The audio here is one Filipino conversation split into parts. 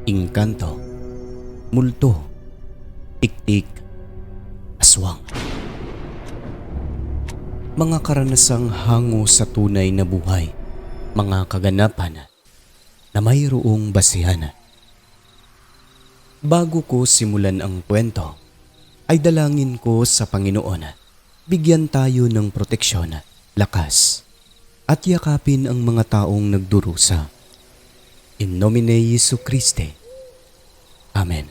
Engkanto, multo, tiktik, aswang. Mga karanasang hango sa tunay na buhay, mga kaganapan na mayroong basihan. Bago ko simulan ang kwento, ay dalangin ko sa Panginoon, bigyan tayo ng proteksyon, lakas, at yakapin ang mga taong nagdurusa. In nomine Jesu Christi. Amen.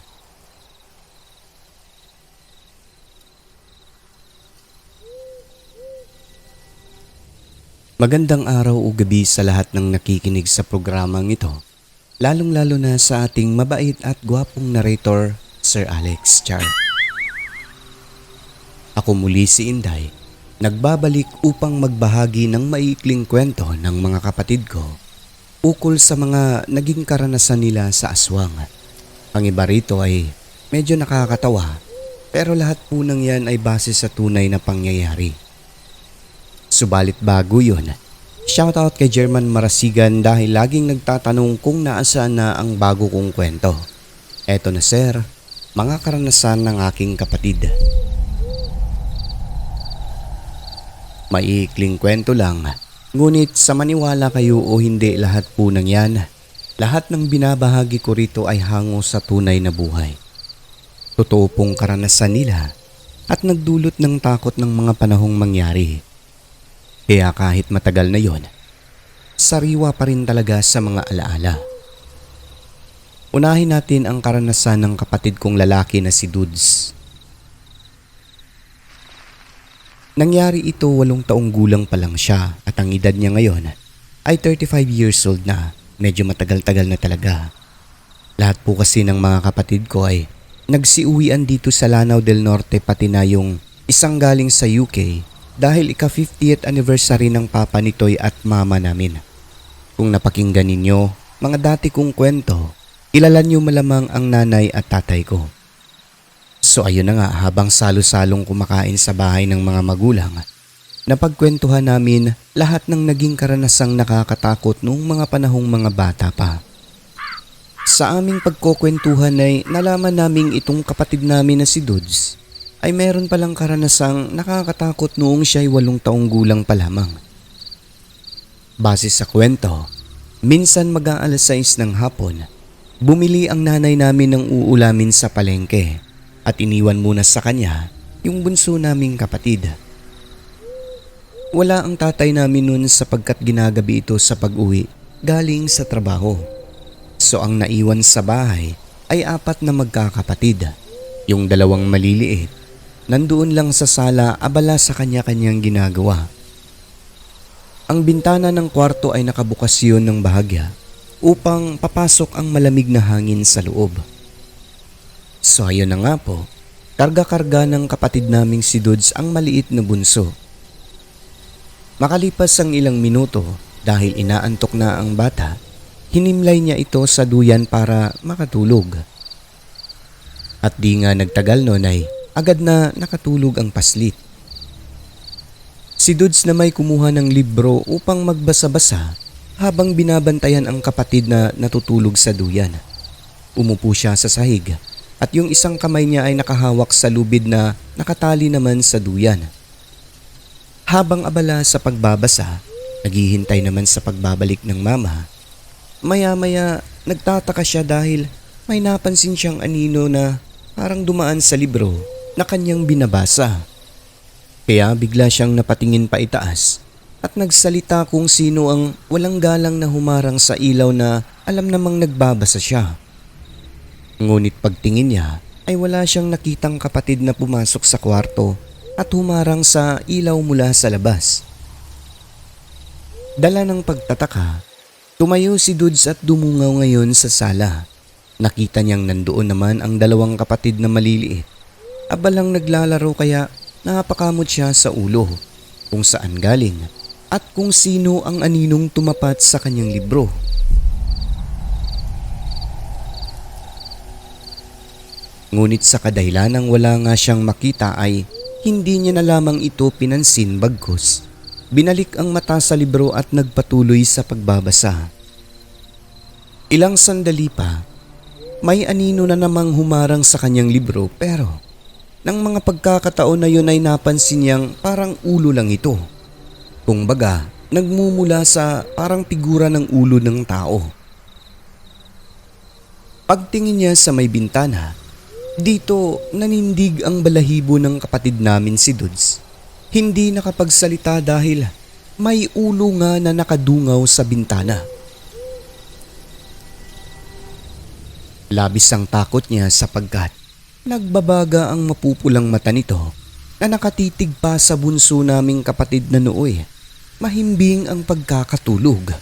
Magandang araw o gabi sa lahat ng nakikinig sa programang ito, lalong-lalo na sa ating mabait at gwapong narrator, Sir Alex Char. Ako muli si Inday, nagbabalik upang magbahagi ng maiikling kwento ng mga kapatid ko ukol sa mga naging karanasan nila sa aswang. Ang iba rito ay medyo nakakatawa, pero lahat po ng yan ay base sa tunay na pangyayari. Subalit bago yun, shoutout kay German Marasigan dahil laging nagtatanong kung naasaan na ang bago kong kwento. Eto na sir, mga karanasan ng aking kapatid. Maiikling kwento lang, ngunit sa maniwala kayo o hindi lahat po ng yan, lahat ng binabahagi ko rito ay hango sa tunay na buhay. Totoo pong karanasan nila at nagdulot ng takot ng mga panahong mangyari. Kaya kahit matagal na yon, sariwa pa rin talaga sa mga alaala. Unahin natin ang karanasan ng kapatid kong lalaki na si Dudes. Nangyari ito 8 taong gulang pa lang siya at ang edad niya ngayon ay 35 years old na, medyo matagal-tagal na talaga. Lahat po kasi ng mga kapatid ko ay nagsiuwian dito sa Lanao del Norte, pati na yung isang galing sa UK dahil ika-50th anniversary ng papa nito'y at mama namin. Kung napakinggan ninyo mga dati kong kwento, kilala niyo malamang ang nanay at tatay ko. So ayun na nga, habang salo-salong kumakain sa bahay ng mga magulang, napagkwentuhan namin lahat ng naging karanasang nakakatakot noong mga panahong mga bata pa. Sa aming pagkukwentuhan ay nalaman naming itong kapatid namin na si Dudes ay meron palang karanasang nakakatakot noong siya'y 8 taong gulang pa lamang. Base sa kwento, minsan mag-aalas 6 ng hapon, bumili ang nanay namin ng uulamin sa palengke at iniwan muna sa kanya yung bunso naming kapatid. Wala ang tatay namin nun sapagkat ginagabi ito sa pag-uwi galing sa trabaho. So ang naiwan sa bahay ay 4 na magkakapatid. Yung 2 maliliit, nandoon lang sa sala abala sa kanya-kanyang ginagawa. Ang bintana ng kwarto ay nakabukas yun ng bahagya upang papasok ang malamig na hangin sa loob. So ayun na nga po, karga-karga ng kapatid naming si Dudes ang maliit na bunso. Makalipas ang ilang minuto dahil inaantok na ang bata, hinimlay niya ito sa duyan para makatulog. At di nga nagtagal nun ay agad na nakatulog ang paslit. Si Dudes na may kumuha ng libro upang magbasa-basa habang binabantayan ang kapatid na natutulog sa duyan. Umupo siya sa sahig at yung isang kamay niya ay nakahawak sa lubid na nakatali naman sa duyan. Habang abala sa pagbabasa, naghihintay naman sa pagbabalik ng mama. Maya-maya nagtataka siya dahil may napansin siyang anino na parang dumaan sa libro na kanyang binabasa. Kaya bigla siyang napatingin pa itaas at nagsalita kung sino ang walang galang na humarang sa ilaw na alam namang nagbabasa siya. Ngunit pagtingin niya ay wala siyang nakitang kapatid na pumasok sa kwarto at humarang sa ilaw mula sa labas. Dala ng pagtataka, tumayo si Dudes at dumungaw ngayon sa sala. Nakita niyang nandoon naman ang 2 kapatid na maliliit. Abalang naglalaro kaya napakamot siya sa ulo kung saan galing at kung sino ang aninong tumapat sa kanyang libro. Ngunit sa kadahilanang wala nga siyang makita ay hindi niya na lamang ito pinansin, bagkus binalik ang mata sa libro at nagpatuloy sa pagbabasa. Ilang sandali pa, May anino na namang humarang sa kanyang libro pero nang mga pagkakataon na yun ay napansin niyang parang ulo lang ito. Kung baga, nagmumula sa parang figura ng ulo ng tao. Pagtingin niya sa may bintana, dito nanindig ang balahibo ng kapatid namin si Dudes. Hindi nakapagsalita dahil may ulo nga na nakadungaw sa bintana. Labis ang takot niya sapagkat nagbabaga ang mapupulang mata nito na nakatitig pa sa bunso naming kapatid na nooy. Mahimbing ang pagkakatulog.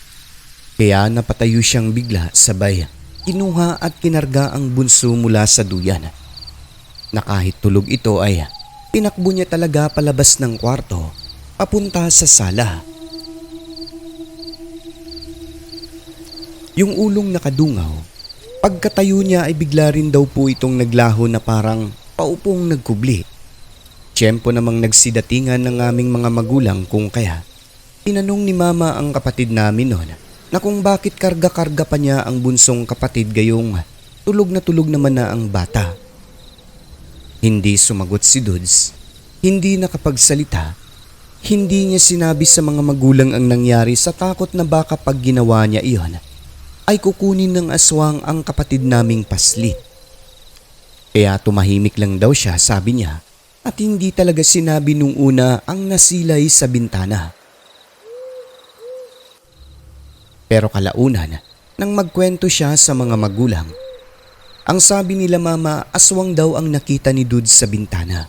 Kaya napatayo siyang bigla sabay kinuha at kinarga ang bunso mula sa duyan. Na kahit tulog ito ay tinakbo niya talaga palabas ng kwarto papunta sa sala. Yung ulong nakadungaw, pagkatayo niya ay bigla rin daw po itong naglaho na parang paupong nagkubli. Tiyempo namang nagsidatingan ng aming mga magulang kung kaya tinanong ni mama ang kapatid namin noon na kung bakit karga-karga pa niya ang bunsong kapatid gayong tulog naman na ang bata. Hindi sumagot si Dudes, hindi nakapagsalita, hindi niya sinabi sa mga magulang ang nangyari sa takot na baka pag ginawa niya iyon ay kukunin ng aswang ang kapatid naming paslit. Kaya tumahimik lang daw siya, sabi niya, at hindi talaga sinabi nung una ang nasilay sa bintana. Pero kalaunan, nang magkwento siya sa mga magulang, ang sabi nila mama, aswang daw ang nakita ni Dudes sa bintana.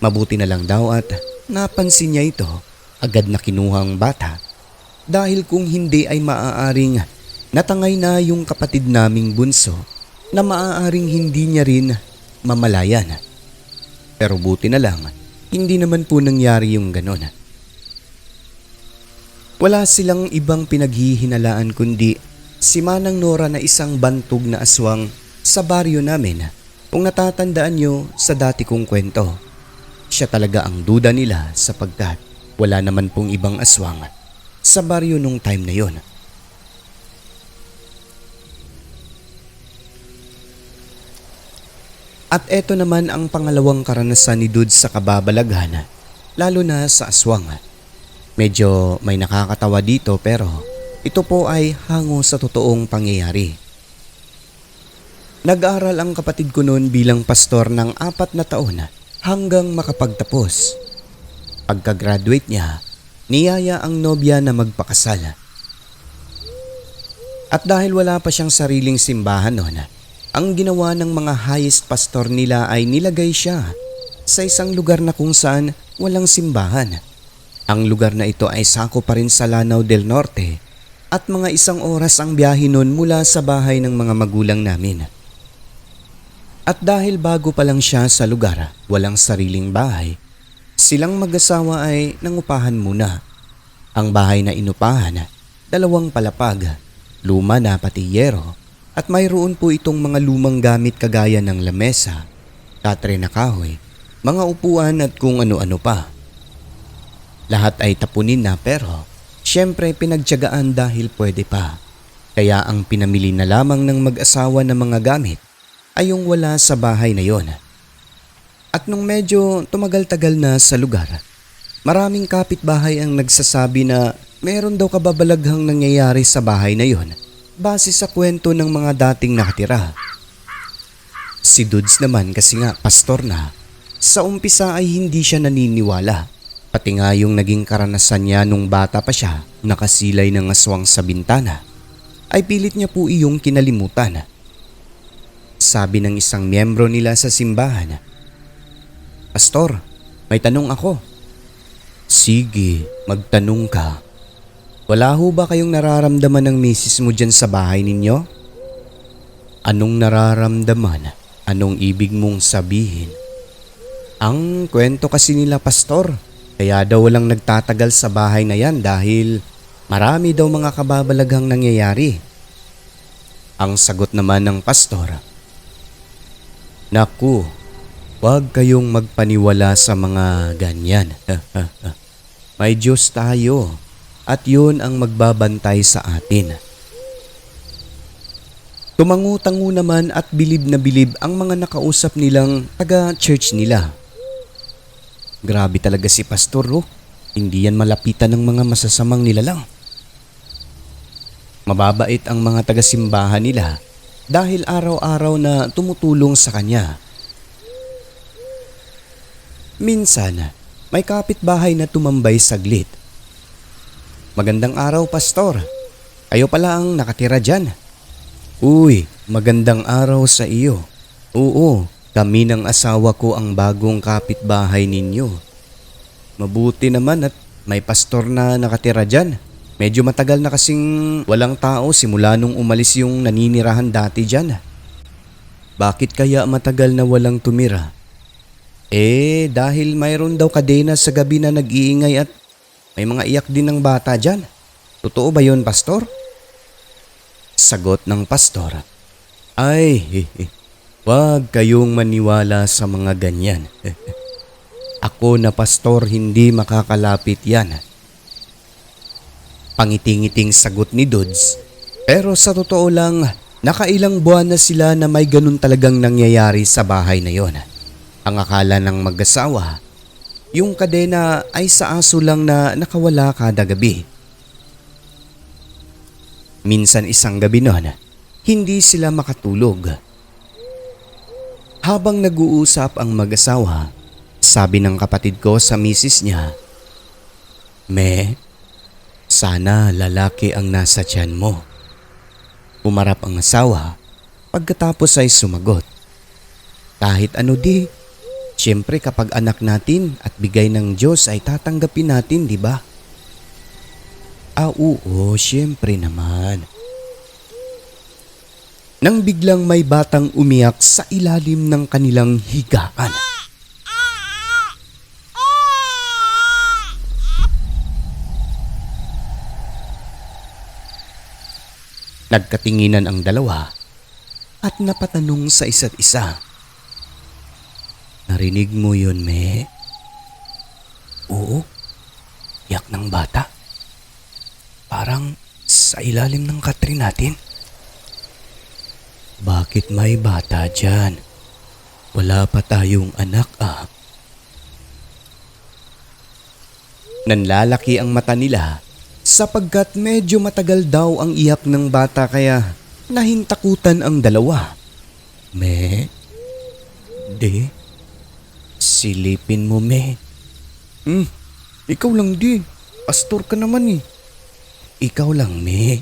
Mabuti na lang daw at napansin niya ito, agad na kinuha ang bata, dahil kung hindi ay maaaring natangay na yung kapatid naming bunso na maaaring hindi niya rin mamalayan. Pero buti na lang, hindi naman po nangyari yung ganon. Wala silang ibang pinaghihinalaan kundi si Manang Nora na isang bantog na aswang sa baryo namin. Kung natatandaan nyo sa dati kong kwento, siya talaga ang duda nila sapagkat wala naman pong ibang aswang sa baryo nung time na yon. At eto naman ang pangalawang karanasan ni Dudes sa kababalaghan, lalo na sa aswang. Medyo may nakakatawa dito pero ito po ay hango sa totoong pangyayari. Nag-aral ang kapatid ko noon bilang pastor ng 4 na taon hanggang makapagtapos. Pagka-graduate niya, niyaya ang nobya na magpakasal. At dahil wala pa siyang sariling simbahan noon, ang ginawa ng mga highest pastor nila ay nilagay siya sa isang lugar na kung saan walang simbahan. Ang lugar na ito ay sako pa rin sa Lanao del Norte at mga 1 oras ang biyahe nun mula sa bahay ng mga magulang namin. At dahil bago pa lang siya sa lugar, walang sariling bahay, silang mag-asawa ay nangupahan muna. Ang bahay na inupahan, 2 palapag, luma na pati yero. At mayroon po itong mga lumang gamit kagaya ng lamesa, katre na kahoy, mga upuan at kung ano-ano pa. Lahat ay tapunin na pero syempre pinagtiyagaan dahil pwede pa. Kaya ang pinamili na lamang ng mag-asawa ng mga gamit ay yung wala sa bahay na yon. At nung medyo tumagal-tagal na sa lugar, maraming kapitbahay ang nagsasabi na meron daw kababalaghang nangyayari sa bahay na yon. Base sa kwento ng mga dating nakatira. Si Dudes naman kasi nga pastor na, sa umpisa ay hindi siya naniniwala. Pati nga yung naging karanasan niya nung bata pa siya, nakasilay ng aswang sa bintana, ay pilit niya po iyong kinalimutan. Sabi ng isang miyembro nila sa simbahan, "Pastor, may tanong ako." "Sige, magtanong ka." "Wala ho ba kayong nararamdaman ng misis mo dyan sa bahay ninyo?" "Anong nararamdaman? Anong ibig mong sabihin?" "Ang kwento kasi nila, pastor, kaya daw walang nagtatagal sa bahay na yan dahil marami daw mga kababalaghang nangyayari." Ang sagot naman ng pastor, "Naku, huwag kayong magpaniwala sa mga ganyan. May Diyos tayo. At yun ang magbabantay sa atin." Tumangu-tangu naman at bilib na bilib ang mga nakausap nilang taga-church nila. Grabe talaga si Pastor, oh. Hindi yan malapitan ng mga masasamang nilalang. Mababait ang mga taga-simbahan nila dahil araw-araw na tumutulong sa kanya. Minsan, may kapitbahay na tumambay saglit. "Magandang araw, Pastor. Kayo pala ang nakatira dyan." "Uy, magandang araw sa iyo." "Oo, kami ng asawa ko ang bagong kapitbahay ninyo." "Mabuti naman at may pastor na nakatira dyan. Medyo matagal na kasing walang tao simula nung umalis yung naninirahan dati dyan." "Bakit kaya matagal na walang tumira?" Dahil mayroon daw kadena sa gabi na nag-iingay at may mga iyak din ng bata dyan." "Totoo ba yun, Pastor?" Sagot ng pastor. Wag kayong maniwala sa mga ganyan. Ako na pastor, hindi makakalapit yan." Pangiting-iting sagot ni Dudes. Pero sa totoo lang, nakailang buwan na sila na may ganun talagang nangyayari sa bahay na yon. Ang akala ng mag-asawa, yung kadena ay sa aso lang na nakawala kada gabi. Minsan isang gabi noon, hindi sila makatulog. Habang nag-uusap ang mag-asawa, sabi ng kapatid ko sa misis niya, sana lalaki ang nasa tiyan mo." Umarap ang asawa pagkatapos ay sumagot, "Kahit ano di, siyempre kapag anak natin at bigay ng Diyos ay tatanggapin natin, di ba?" Oo, siyempre naman." Nang biglang may batang umiyak sa ilalim ng kanilang higaan. Nagkatinginan ang dalawa at napatanong sa isa't isa. "Narinig mo yun, Me?" "Oo, iyak ng bata. Parang sa ilalim ng katre natin." "Bakit may bata dyan? Wala pa tayong anak, ah." Nanlalaki ang mata nila sapagkat medyo matagal daw ang iyak ng bata kaya nahintakutan ang dalawa. Di, silipin mo, Me." Ikaw lang di. Pastor ka naman eh." "Ikaw lang, Me."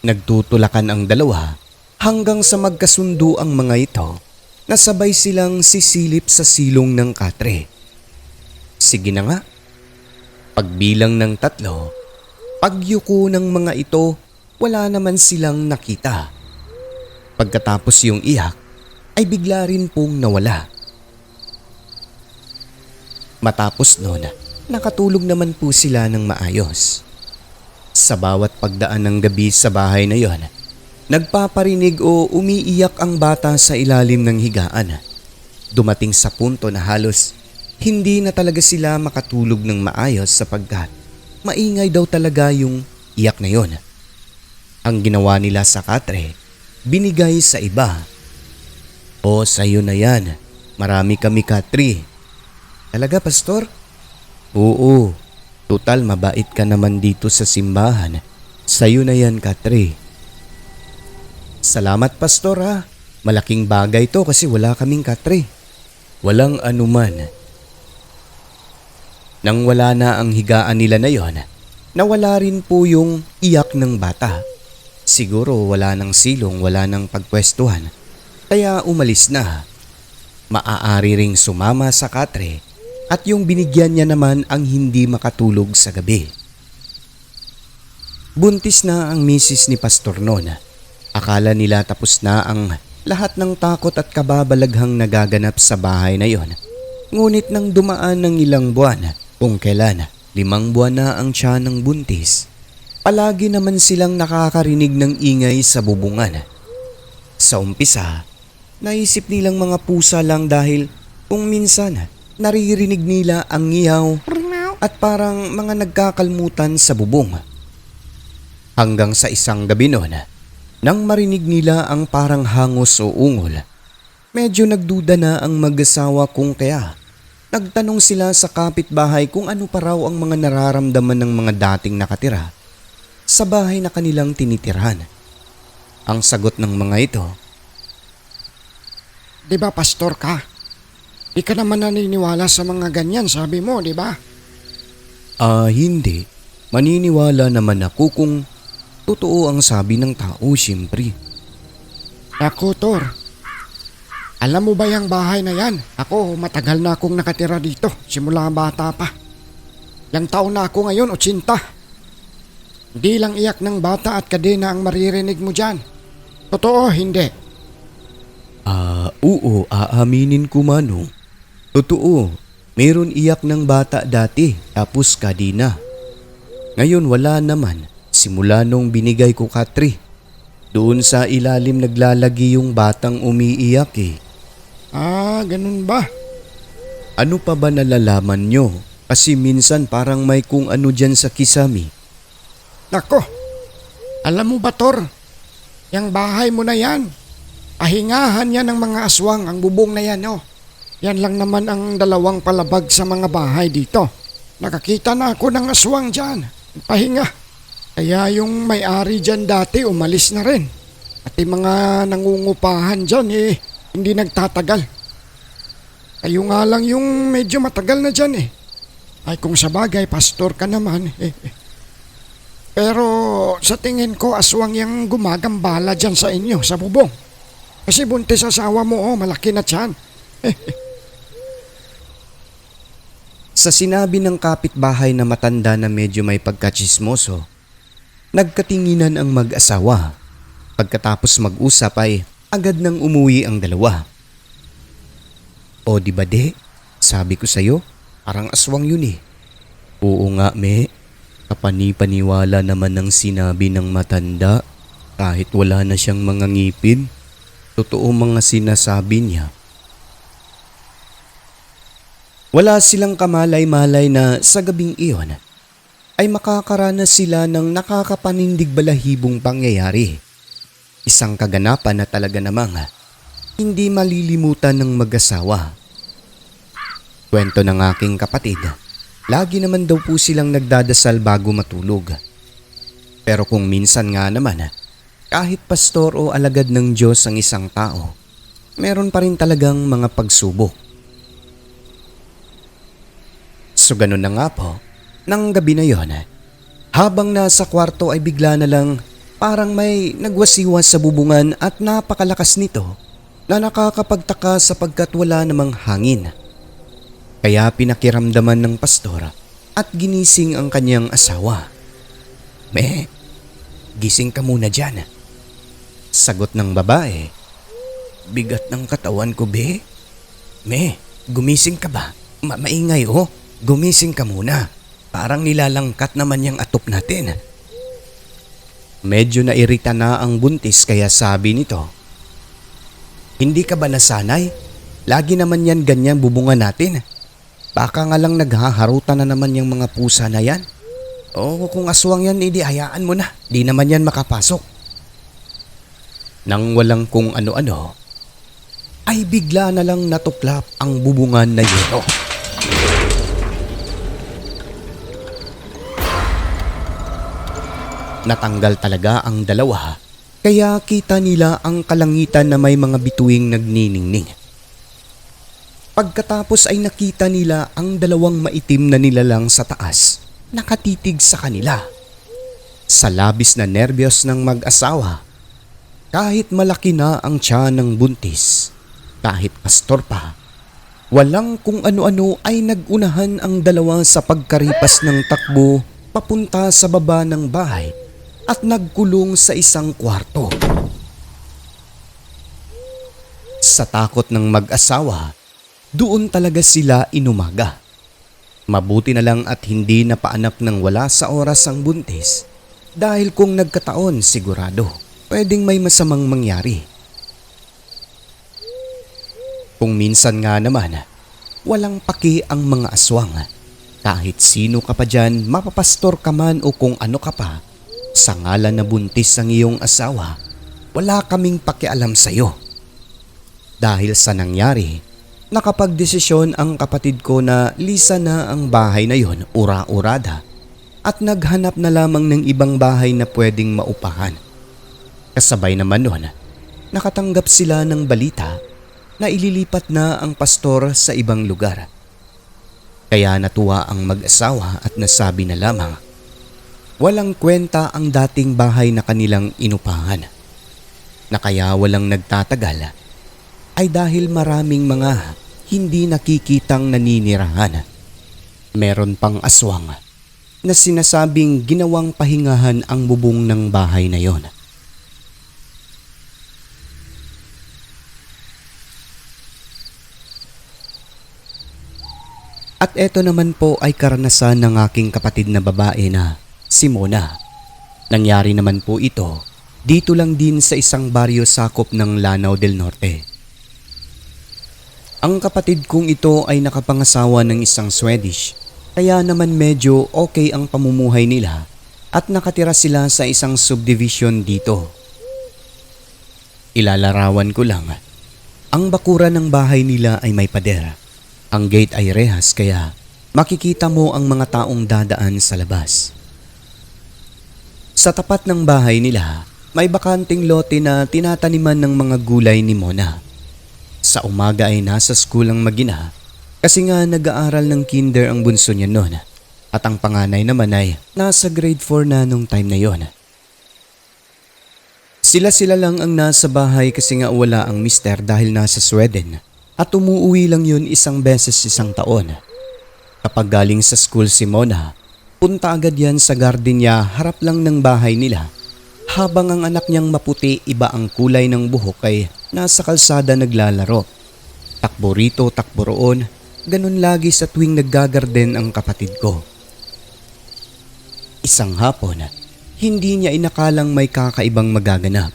Nagtutulakan ang dalawa hanggang sa magkasundo ang mga ito na sabay silang sisilip sa silong ng katre. Sige na nga. Pagbilang ng 3, pagyuko ng mga ito, wala naman silang nakita. Pagkatapos yung iyak ay bigla rin pong nawala. Matapos noon, nakatulog naman po sila ng maayos. Sa bawat pagdaan ng gabi sa bahay na yon, nagpaparinig o umiiyak ang bata sa ilalim ng higaan. Dumating sa punto na halos hindi na talaga sila makatulog ng maayos sapagkat maingay daw talaga yung iyak na yon. Ang ginawa nila sa katre, binigay sa iba. Sa'yo na yan. Marami kami katre." "Talaga, Pastor?" "Oo. Total mabait ka naman dito sa simbahan. Sa'yo na yan, katre." "Salamat, Pastor, ha. Malaking bagay to kasi wala kaming katre." "Walang anuman." Nang wala na ang higaan nila na yon, nawala rin po yung iyak ng bata. Siguro wala ng silong, wala ng pagpwestuhan, kaya umalis na. Maaari ring sumama sa katre at yung binigyan niya naman ang hindi makatulog sa gabi. Buntis na ang misis ni Pastor noon. Akala nila tapos na ang lahat ng takot at kababalaghang nagaganap sa bahay na yon. Ngunit nang dumaan ng ilang buwan, kung kailan 5 buwan na ang tiyan ng buntis, palagi naman silang nakakarinig ng ingay sa bubungan. Sa umpisa, naisip nilang mga pusa lang dahil kung minsan naririnig nila ang ngiyaw at parang mga nagkakalmutan sa bubong. Hanggang sa isang gabi noon, Nang marinig nila ang parang hangos o ungol, medyo nagduda na ang mag-asawa kung kaya. Nagtanong sila sa kapitbahay kung ano pa raw ang mga nararamdaman ng mga dating nakatira sa bahay na kanilang tinitirhan. Ang sagot ng mga ito, Di ba pastor ka? Di ka naman naniniwala sa mga ganyan, sabi mo, di ba? Hindi. Maniniwala naman ako kung totoo ang sabi ng tao, siyempre. Ako, Tor. Alam mo ba yung bahay na yan? Ako, matagal na akong nakatira dito, simula bata pa. Ilang taon na ako ngayon, 80. Hindi lang iyak ng bata at kadena ang maririnig mo dyan. Totoo, hindi. Oo, aaminin ko Manong. Totoo, meron iyak ng bata dati tapos kadina. Ngayon wala naman, simula nung binigay ko Katri. Doon sa ilalim naglalagi yung batang umiiyak eh. Ganun ba? Ano pa ba nalalaman nyo? Kasi minsan parang may kung ano dyan sa kisami. Nako, alam mo ba, Tor? Yang bahay mo na yan. Pahingahan yan ng mga aswang, ang bubong na yan, oh. Yan lang naman ang dalawang palabag sa mga bahay dito. Nakakita na ako ng aswang dyan. Pahinga. Kaya yung may-ari dyan dati umalis na rin. At yung mga nangungupahan dyan hindi nagtatagal. Kayo nga lang yung medyo matagal na dyan Ay kung sabagay, pastor ka naman Pero sa tingin ko aswang yung gumagambala dyan sa inyo, sa bubong. Kasi buntis asawa mo, malaki na tiyan. Sa sinabi ng kapitbahay na matanda na medyo may pagkachismoso, nagkatinginan ang mag-asawa. Pagkatapos mag-usap ay agad nang umuwi ang dalawa. O di ba de? Sabi ko sa'yo, parang aswang yun eh. Oo nga me, kapani-paniwala naman ang sinabi ng matanda kahit wala na siyang mga ngipin. Totoo mga sinasabi niya. Wala silang kamalay-malay na sa gabing iyon ay makakaranas sila ng nakakapanindig balahibong pangyayari. Isang kaganapan na talaga namang hindi malilimutan ng mag-asawa. Kwento ng aking kapatid, lagi naman daw po silang nagdadasal bago matulog. Pero kung minsan nga naman, kahit pastor o alagad ng Diyos ang isang tao, meron pa rin talagang mga pagsubok. So ganun na nga po, nang gabi na yon, habang nasa kwarto ay bigla na lang parang may nagwasiwas sa bubungan at napakalakas nito na nakakapagtaka sapagkat wala namang hangin. Kaya pinakiramdaman ng pastor at ginising ang kanyang asawa. Me, gising ka muna dyan. Sagot ng babae. Bigat ng katawan ko, be. Me, gumising ka ba? Maingay oh, gumising ka muna. Parang nilalangkat naman yung atop natin. Medyo nairita na ang buntis kaya sabi nito, hindi ka ba nasanay? Lagi naman yan ganyan bubungan natin. Baka nga lang naghaharutan na naman yung mga pusa na yan. O kung aswang yan, hindi hayaan mo na. Di naman yan makapasok. Nang walang kung ano-ano, ay bigla na lang natuklap ang bubungan na yelo. Natanggal talaga ang dalawa, kaya kita nila ang kalangitan na may mga bituing nagniningning. Pagkatapos ay nakita nila ang dalawang maitim na nilalang sa taas, nakatitig sa kanila. Sa labis na nerbiyos ng mag-asawa, kahit malaki na ang tiyan ng buntis, kahit pastor pa, walang kung ano-ano ay nagunahan ang dalawa sa pagkaripas ng takbo papunta sa baba ng bahay at nagkulong sa isang kwarto. Sa takot ng mag-asawa, doon talaga sila inumaga. Mabuti na lang at hindi napaanak ng wala sa oras ang buntis dahil kung nagkataon sigurado pwedeng may masamang mangyari. Kung minsan nga naman, walang paki ang mga aswang. Kahit sino ka pa dyan, mapapastor ka man o kung ano ka pa, sa ngalan na buntis ang iyong asawa, wala kaming pakialam sa'yo. Dahil sa nangyari, nakapagdesisyon ang kapatid ko na lisan na ang bahay na yon ura-urada at naghanap na lamang ng ibang bahay na pwedeng maupahan. Kasabay naman nun, nakatanggap sila ng balita na ililipat na ang pastor sa ibang lugar. Kaya natuwa ang mag-asawa at nasabi na lamang, walang kwenta ang dating bahay na kanilang inupahan. Na kaya walang nagtatagal ay dahil maraming mga hindi nakikitang naninirahan. Meron pang aswang na sinasabing ginawang pahingahan ang bubong ng bahay na yon. At eto naman po ay karanasan ng aking kapatid na babae na si Mona. Nangyari naman po ito dito lang din sa isang baryo sakop ng Lanao del Norte. Ang kapatid kong ito ay nakapangasawa ng isang Swedish, kaya naman medyo okay ang pamumuhay nila at nakatira sila sa isang subdivision dito. Ilalarawan ko lang, ang bakuran ng bahay nila ay may pader. Ang gate ay rehas kaya makikita mo ang mga taong dadaan sa labas. Sa tapat ng bahay nila, may bakanting lote na tinataniman ng mga gulay ni Mona. Sa umaga ay nasa school ang mag-ina kasi nga nag-aaral ng kinder ang bunso niya noon at ang panganay naman ay nasa grade 4 na nung time na yon. Sila lang ang nasa bahay kasi nga wala ang mister dahil nasa Sweden at umuwi lang yun isang beses isang taon. Kapag galing sa school si Mona, punta agad yan sa garden niya harap lang ng bahay nila. Habang ang anak niyang maputi iba ang kulay ng buhok ay nasa kalsada naglalaro. Takbo rito, takbo roon, ganun lagi sa tuwing naggagarden ang kapatid ko. Isang hapon, hindi niya inakalang may kakaibang magaganap.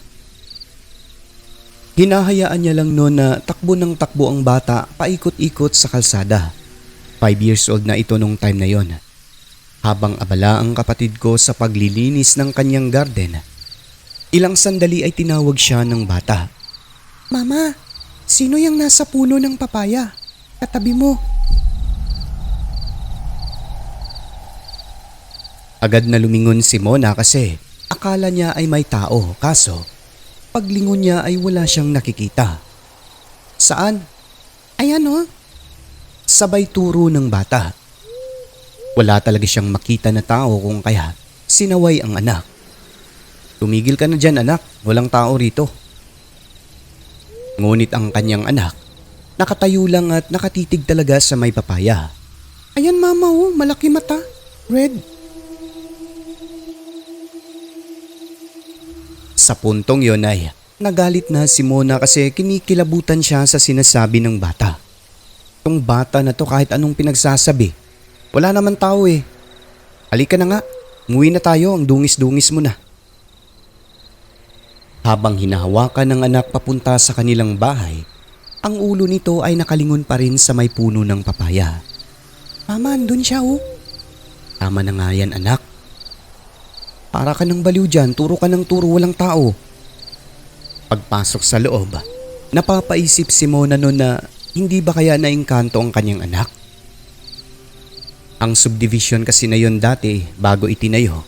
Hinahayaan niya lang noon na takbo ng takbo ang bata paikot-ikot sa kalsada. 5 years old na ito nung time na yon. Habang abala ang kapatid ko sa paglilinis ng kanyang garden, ilang sandali ay tinawag siya ng bata. Mama, sino yung nasa puno ng papaya? Katabi mo. Agad na lumingon si Mona kasi akala niya ay may tao, kaso paglingon niya ay wala siyang nakikita. Saan? Ayan o. Sabay turo ng bata. Wala talaga siyang makita na tao kung kaya sinaway ang anak. Tumigil ka na dyan anak, walang tao rito. Ngunit ang kanyang anak, nakatayo lang at nakatitig talaga sa may papaya. Ayan mama oh, malaki mata, red. Sa puntong yon ay nagalit na si Mona kasi kinikilabutan siya sa sinasabi ng bata. Itong bata na to kahit anong pinagsasabi, wala naman tao eh. Halika na nga, umuwi na tayo, ang dungis-dungis mo na. Habang hinahawakan ng anak papunta sa kanilang bahay, ang ulo nito ay nakalingon pa rin sa may puno ng papaya. Mama, andun siya oh. Tama na nga yan anak. Para ka ng baliw dyan, turo ka ng turo, walang tao. Pagpasok sa loob, napapaisip si Mona noon na hindi ba kaya naingkanto ang kanyang anak? Ang subdivision kasi na yon dati bago itinayo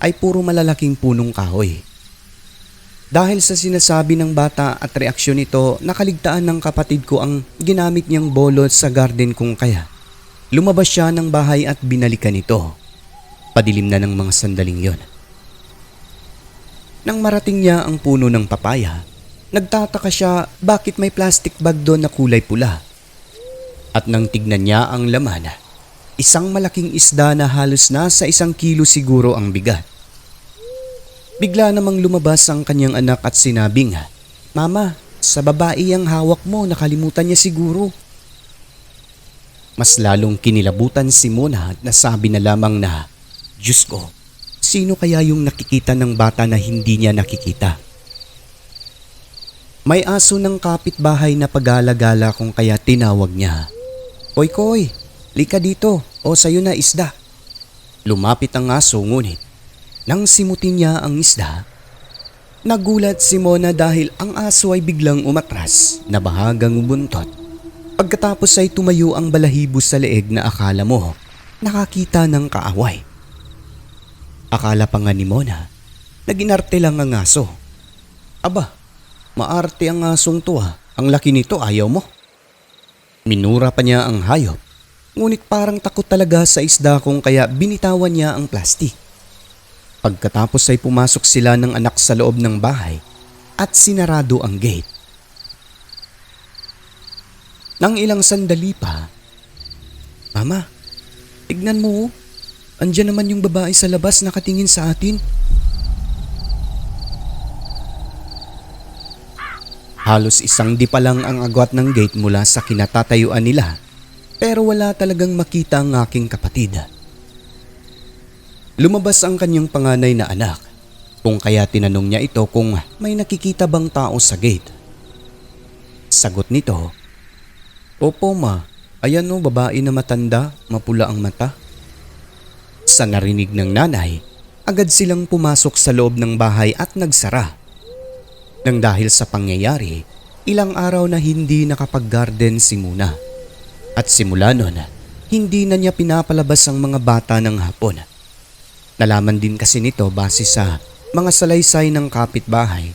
ay puro malalaking punong kahoy. Dahil sa sinasabi ng bata at reaksyon nito, nakaligtaan ng kapatid ko ang ginamit niyang bolot sa garden kung kaya. Lumabas siya ng bahay at binalikan ito. Padilim na ng mga sandaling yon. Nang marating niya ang puno ng papaya, nagtataka siya bakit may plastic bag doon na kulay pula. At nang tignan niya ang laman, isang malaking isda na halos nasa 1 kilo siguro ang bigat. Bigla namang lumabas ang kanyang anak at sinabing, Mama, sa babae ang hawak mo, nakalimutan niya siguro. Mas lalong kinilabutan si Mona at nasabi na lamang na, Diyos ko, sino kaya yung nakikita ng bata na hindi niya nakikita? May aso ng kapitbahay na pagala-gala kung kaya tinawag niya. Koy, lika dito o sayo na isda. Lumapit ang aso ngunit nang simutin niya ang isda, Nagulat si Mona dahil ang aso ay biglang umatras na bahagang ubuntot. Pagkatapos ay tumayo ang balahibo sa leeg na akala mo nakakita ng kaaway. Akala pa nga ni Mona na ginarte lang ang aso. Aba, maarte ang asong to ah. Ang laki nito, ayaw mo. Minura pa niya ang hayop. Ngunit parang takot talaga sa isda kung kaya binitawan niya ang plastik. Pagkatapos ay pumasok sila ng anak sa loob ng bahay at sinarado ang gate. Nang ilang sandali pa, Mama, tignan mo, andyan naman yung babae sa labas nakatingin sa atin. Halos isang di pa lang ang agwat ng gate mula sa kinatatayuan nila, pero wala talagang makita ang aking kapatid. Lumabas ang kanyang panganay na anak, kung kaya tinanong niya ito kung may nakikita bang tao sa gate. Sagot nito, "Opo ma, ayan o babae na matanda, mapula ang mata." Sa narinig ng nanay, agad silang pumasok sa loob ng bahay at nagsara. Nang dahil sa pangyayari, ilang araw na hindi nakapag-garden si Muna. At simula nun, hindi na niya pinapalabas ang mga bata ng hapon. Nalaman din kasi nito base sa mga salaysay ng kapitbahay.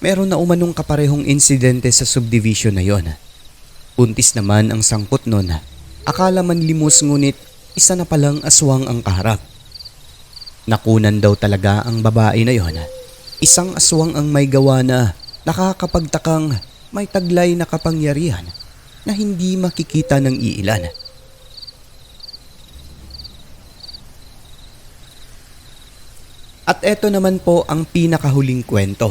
Meron na umanong kaparehong insidente sa subdivision na yon. Buntis naman ang sangkot nun. Akala man limos ngunit isa na palang aswang ang kaharap. Nakunan daw talaga ang babae na yon. Isang aswang ang may gawa na nakakapagtakang may taglay na kapangyarihan na hindi makikita ng iilan. At eto naman po ang pinakahuling kwento.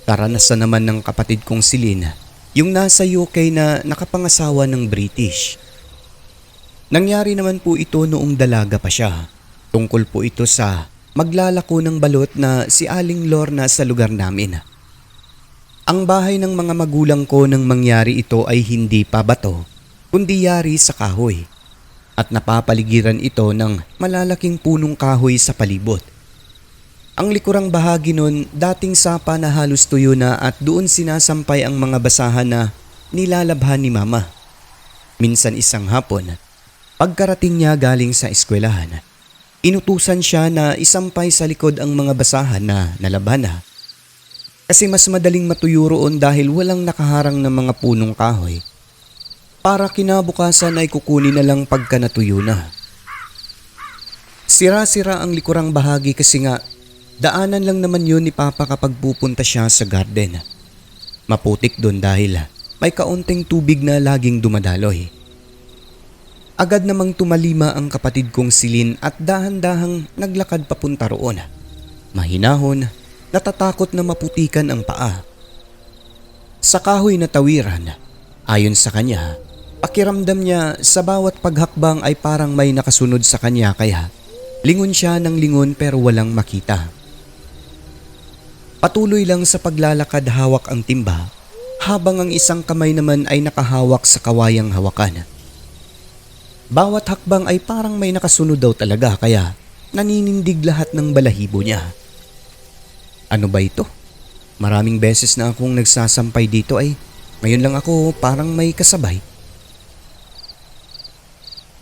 Karanasan naman ng kapatid kong si Lynn, yung nasa UK na nakapangasawa ng British. Nangyari naman po ito noong dalaga pa siya. Tungkol po ito sa maglalako ng balot na si Aling Lorna sa lugar namin. Ang bahay ng mga magulang ko nang mangyari ito ay hindi pa bato, kundi yari sa kahoy. At napapaligiran ito ng malalaking punong kahoy sa palibot. Ang likurang bahagi nun dating sapa na halos tuyo na at doon sinasampay ang mga basahan na nilalabhan ni Mama. Minsan isang hapon, pagkarating niya galing sa eskwelahan, inutusan siya na isampay sa likod ang mga basahan na nalabhan na. Kasi mas madaling matuyo roon dahil walang nakaharang ng mga punong kahoy. Para kinabukasan ay kukunin na lang pagka natuyo na. Sira-sira ang likurang bahagi kasi nga daanan lang naman yun ni Papa kapag pupunta siya sa garden. Maputik doon dahil may kaunting tubig na laging dumadaloy. Agad namang tumalima ang kapatid kong si Lynn at dahan-dahang naglakad papunta roon. Mahinahon, natatakot na maputikan ang paa. Sa kahoy na tawiran, ayon sa kanya, pakiramdam niya sa bawat paghakbang ay parang may nakasunod sa kanya kaya lingon siya ng lingon pero walang makita. Patuloy lang sa paglalakad hawak ang timba habang ang isang kamay naman ay nakahawak sa kawayang hawakan. Bawat hakbang ay parang may nakasunod daw talaga kaya naninindig lahat ng balahibo niya. Ano ba ito? Maraming beses na akong nagsasampay dito ay ngayon lang ako parang may kasabay.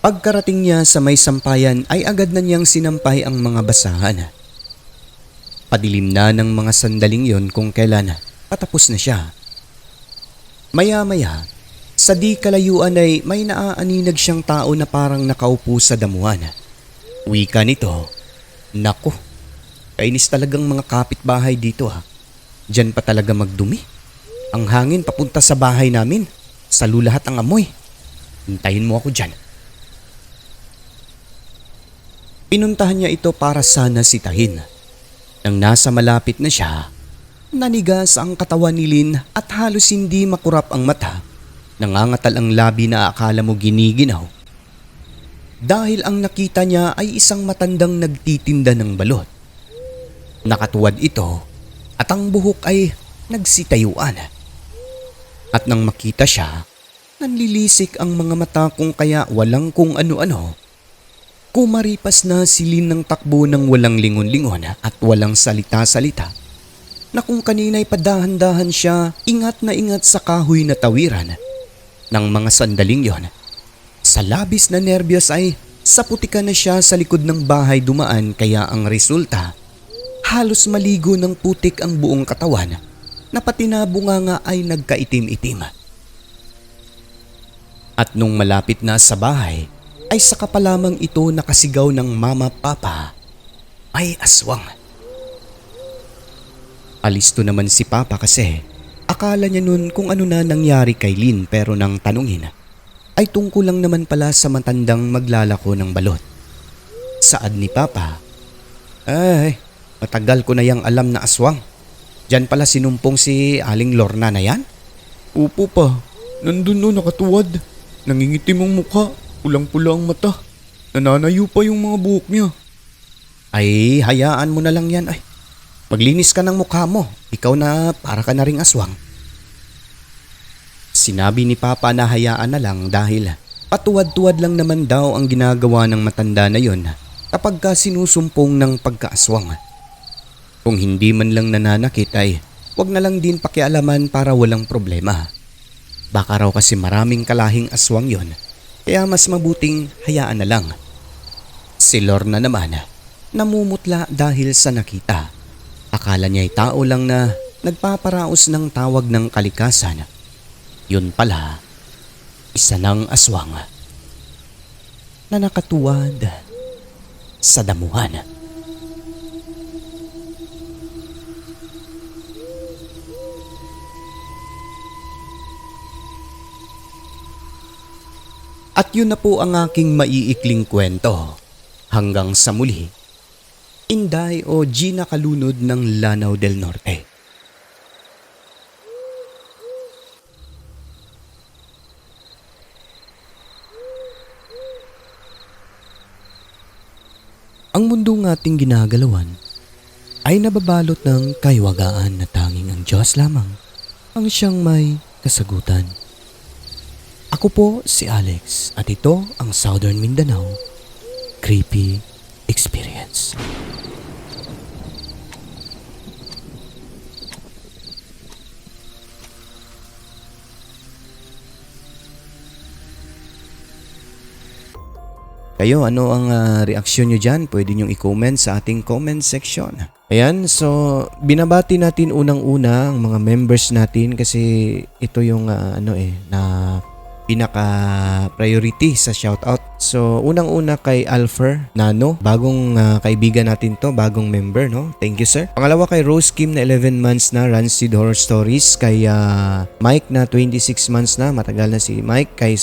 Pagkarating niya sa may sampayan ay agad na niyang sinampay ang mga basahan. Padilim na ng mga sandaling yon kung kailan patapos na siya. Maya-maya, sa di kalayuan ay may naaaninag siyang tao na parang nakaupo sa damuhan. Wika nito, "Naku, kainis talagang mga kapitbahay dito ha. Diyan pa talaga magdumi. Ang hangin papunta sa bahay namin. Salo lahat ang amoy. Hintayin mo ako dyan." Pinuntahan niya ito para sana sitahin. Nang nasa malapit na siya, nanigas ang katawan ni Lynn at halos hindi makurap ang mata. Nangangatal ang labi na akala mo giniginaw. Dahil ang nakita niya ay isang matandang nagtitinda ng balot. Nakatuwad ito at ang buhok ay nagsitayuan. At nang makita siya, nanlilisik ang mga mata kung kaya walang kung ano-ano. Kumaripas na si Lynn ng takbo ng walang lingon-lingon at walang salita-salita. na kung kanina'y padahan-dahan siya ingat na ingat sa kahoy na tawiran. Nang mga sandaling yon, sa labis na nerbiyos ay saputikan na siya sa likod ng bahay dumaan kaya ang resulta, halos maligo ng putik ang buong katawan na pati na bunganga ay nagkaitim-itim. At nung malapit na sa bahay, ay saka pa lamang ito nakasigaw ng mama papa, ay aswang. Alisto naman si papa kasi akala niya nun kung ano na nangyari kay Lynn pero nang tanungin ay tungkol lang naman pala sa matandang maglalako ng balot. Saad ni papa, ay matagal ko na yang alam na aswang. Diyan pala sinumpong si Aling Lorna na yan? Opo pa, nandun no nakatuwad. Nangingitim ang mukha, pulang-pula ang mata. Nananayo pa yung mga buhok niya. Ay hayaan mo na lang yan ay. Maglinis ka ng mukha mo, ikaw na para ka na ring aswang. Sinabi ni papa na hayaan na lang dahil patuwad-tuwad lang naman daw ang ginagawa ng matanda na yon kapag ka sinusumpong ng pagkaaswang. Kung hindi man lang nananakit ay wag na lang din pakialaman para walang problema. Baka raw kasi maraming kalahing aswang yon kaya mas mabuting hayaan na lang. Si Lorna naman namumutla dahil sa nakita. Akala niya'y tao lang na nagpaparaos ng tawag ng kalikasan. Yun pala, isa ng aswang na nakatuwad sa damuhan. At yun na po ang aking maiikling kwento. Hanggang sa muli, Inday o Gina Kalunod ng Lanao del Norte. Ang mundong ating ginagalawan ay nababalot ng kaiwagaan na tanging ang Diyos lamang ang siyang may kasagutan. Ako po si Alex at ito ang Southern Mindanao Creepy Experience. Kayo, ano ang reaksyon nyo dyan? Pwede nyo i-comment sa ating comment section. Ayan, so binabati natin unang-una ang mga members natin kasi ito yung na pinaka-priority sa shoutout. So, unang-una kay Alfer Nano, bagong kaibigan natin to, bagong member, no? Thank you, sir. Pangalawa kay Rose Kim na 11 months na, Rancid Horror Stories. Kay Mike na 26 months na, matagal na si Mike. Kay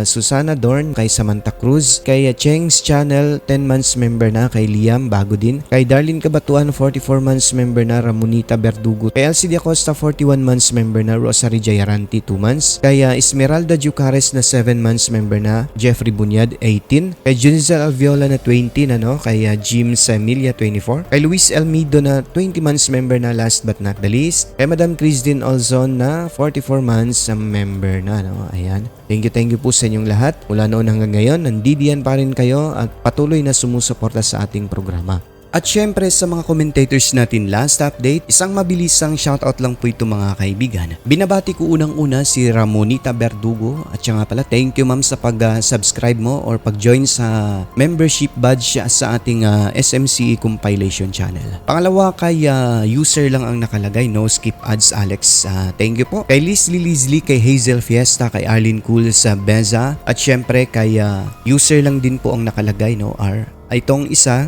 Susana Dorn, kay Samantha Cruz. Kay Cheng's Channel, 10 months member na. Kay Liam, bago din. Kay Darlene Kabatuan, 44 months member na. Ramonita Verdugo. Kay LCD Acosta, 41 months member na. Rosary Jayaranti, 2 months. Kay Esmeralda Jucares na 7 months member na. Jeffrey Bunyad, 18. Kay Junzel Alviola na 20 na, no? Kay Jim Samilia, 24. Kay Luis Elmido na 20 months member na, last but not the least. Kay Madam Christine Olzon na 44 months member na, no? Ayan. Thank you po sa inyong lahat. Mula noon hanggang ngayon, nandidiyan pa rin kayo at patuloy na sumusuporta sa ating programa. At syempre sa mga commentators natin last update, isang mabilisang shoutout lang po ito mga kaibigan. Binabati ko unang-una si Ramonita Verdugo at siya nga pala thank you ma'am sa pag-subscribe mo or pag-join sa membership badge sa ating SMCE compilation channel. Pangalawa kay user lang ang nakalagay, no skip ads Alex. Thank you po. Kay Leslie, kay Hazel Fiesta, kay Arlene Cool sa Beza at syempre kay user lang din po ang nakalagay, no R. Ay itong isa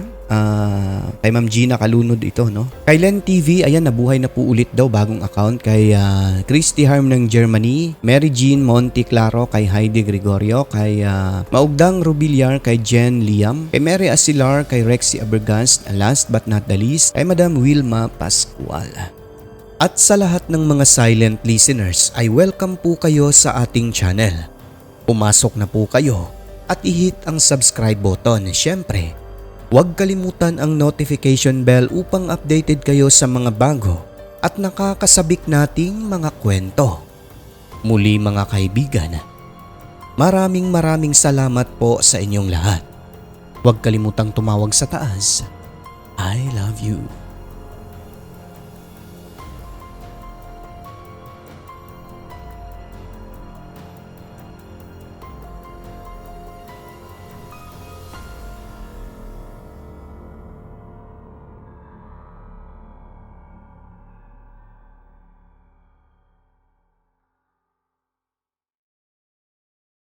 kay Ma'am Gina Kalunod ito, no? Kay Len TV, ayan, nabuhay na po ulit daw, bagong account. Kay Christy Harm ng Germany, Mary Jean Monte Claro, kay Heidi Gregorio, kay Maugdang Rubilyar, kay Jen Liam, kay Mary Asilar, kay Rexy Abergast, last but not the least, kay Madam Wilma Pascual. At sa lahat ng mga silent listeners ay welcome po kayo sa ating channel. Pumasok na po kayo at i-hit ang subscribe button. Siyempre, huwag kalimutan ang notification bell upang updated kayo sa mga bago at nakakasabik nating mga kwento. Muli mga kaibigan, maraming salamat po sa inyong lahat. Huwag kalimutang tumawag sa taas. I love you.